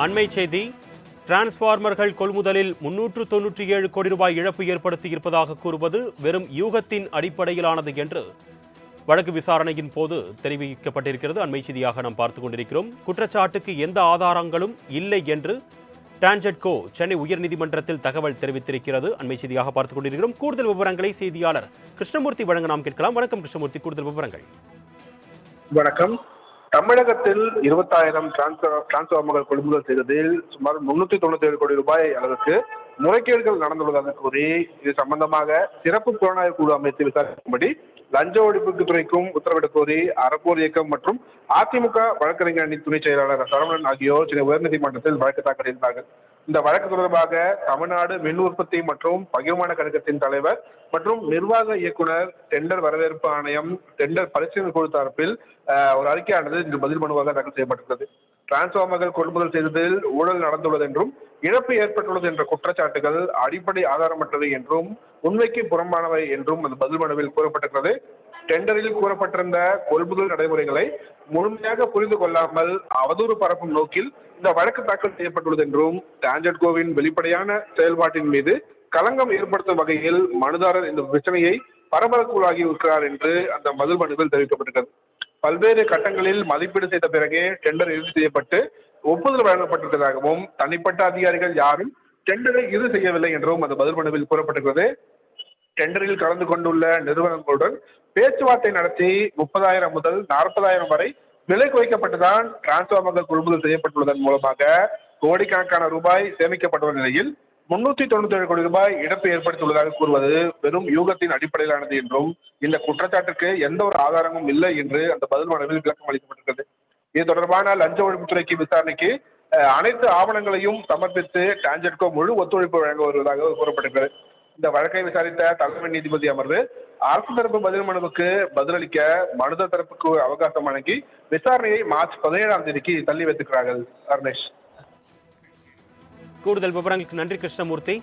அண்மை செய்தி. டிரான்ஸ்பார்மர்கள் கொள்முதலில் 397 கோடி ரூபாய் இழப்பு ஏற்படுத்தியிருப்பதாக கூறுவது வெறும் யூகத்தின் அடிப்படையிலானது என்று வழக்கு விசாரணையின் போது தெரிவிக்கப்பட்டிருக்கிறது. அண்மை செய்தியாக நாம் பார்த்துக் கொண்டிருக்கிறோம். குற்றச்சாட்டுக்கு எந்த ஆதாரங்களும் இல்லை என்று டான்ஜெட்கோ சென்னை உயர்நீதிமன்றத்தில் தகவல் தெரிவித்திருக்கிறது. அண்மை செய்தியாக பார்த்துக் கொண்டிருக்கிறோம். கூடுதல் விவரங்களை செய்தியாளர் கிருஷ்ணமூர்த்தி வழங்க நாம் கேட்கலாம். வணக்கம் கிருஷ்ணமூர்த்தி, கூடுதல் விவரங்கள். வணக்கம். தமிழகத்தில் 20,000 டிரான்ஸ்பார்மர்கள் கொள்முதல் செய்ததில் சுமார் 397 கோடி ரூபாய் அளவுக்கு முறைகேடுகள் நடந்துள்ளதாக கூறி இது சம்பந்தமாக சிறப்பு புலனாய்வு குழு அமைத்து விசாரிக்கும்படி லஞ்ச ஒழிப்புக்கு துறைக்கும் உத்தரவிடக் கோரி அறப்போர் இயக்கம் மற்றும் அதிமுக வழக்கறிஞர் அணி துணை செயலாளர் சரவணன் ஆகியோர் சென்னை உயர்நீதிமன்றத்தில் வழக்கு தாக்கல் செய்தார்கள். இந்த வழக்கு தொடர்பாக தமிழ்நாடு மின் உற்பத்தி மற்றும் பகிர்மான கழகத்தின் தலைவர் மற்றும் நிர்வாக இயக்குனர், டெண்டர் வரவேற்பு ஆணையம், டெண்டர் பரிசீலனை குழு தரப்பில் ஒரு அறிக்கையானது இன்று பதில் மனுவாக தாக்கல் செய்யப்பட்டுள்ளது. டிரான்ஸ்பார்மர்கள் கொள்முதல் செய்ததில் ஊழல் நடந்துள்ளது என்றும் இழப்பு ஏற்பட்டுள்ளது என்ற குற்றச்சாட்டுகள் அடிப்படை ஆதாரமற்றவை என்றும் உண்மைக்கு புறம்பானவை என்றும் அந்த பதில் மனுவில் கூறப்பட்டிருக்கிறது. டெண்டரில் கூறப்பட்டிருந்த கொள்முதல் நடைமுறைகளை முழுமையாக புரிந்து கொள்ளாமல் அவதூறு பரப்பும் நோக்கில் இந்த வழக்கு தாக்கல் செய்யப்பட்டுள்ளது என்றும் டான்ஜெட்கோவின் வெளிப்படையான செயல்பாட்டின் மீது களங்கம் ஏற்படுத்தும் வகையில் மனுதாரர் இந்த பிரச்சனையை பரபரப்புள்ளாகி இருக்கிறார் என்று அந்த பதில் மனுவில் தெரிவிக்கப்பட்டிருக்கிறது. பல்வேறு கட்டங்களில் மதிப்பீடு செய்த பிறகே டெண்டர் இறுதி செய்யப்பட்டு ஒப்புதல் வழங்கப்பட்டிருப்பதாகவும் தனிப்பட்ட அதிகாரிகள் யாரும் டெண்டரை இறுதி செய்யவில்லை என்றும் அந்த பதில் மனுவில் கூறப்பட்டிருக்கிறது. டெண்டரில் கலந்து கொண்டுள்ள நிறுவனங்களுடன் பேச்சுவார்த்தை நடத்தி 30,000 முதல் 40,000 வரை விலை குறைக்கப்பட்டுதான் டிரான்ஸ்பார்மர்கள் கொள்முதல் செய்யப்பட்டுள்ளதன் மூலமாக கோடிக்கணக்கான ரூபாய் சேமிக்கப்பட்டுள்ள நிலையில் 397 கோடி ரூபாய் இழப்பு ஏற்படுத்தியுள்ளதாக கூறுவது வெறும் யூகத்தின் அடிப்படையிலானது என்றும் இந்த குற்றச்சாட்டுக்கு எந்த ஒரு ஆதாரமும் இல்லை என்று அந்த பதில் மனுவில் விளக்கம் அளிக்கப்பட்டிருக்கிறது. இது தொடர்பான லஞ்ச ஒழிப்புத்துறைக்கு விசாரணைக்கு அனைத்து ஆவணங்களையும் சமர்ப்பித்து டான்ஜெட்கோ முழு ஒத்துழைப்பு வழங்க வருவதாக கூறப்பட்டிருக்கிறது. இந்த வழக்கை விசாரித்த தலைமை நீதிபதி அமர்வு அரசு தரப்பு பதில் மனுவுக்கு பதிலளிக்க மனுதாரர் தரப்புக்கு அவகாசம் வழங்கி விசாரணையை மார்ச் 17ஆம் தேதிக்கு தள்ளி வைத்திருக்கிறார்கள். அருணேஷ், கூடுதல் விவரங்களுக்கு நன்றி கிருஷ்ணமூர்த்தி.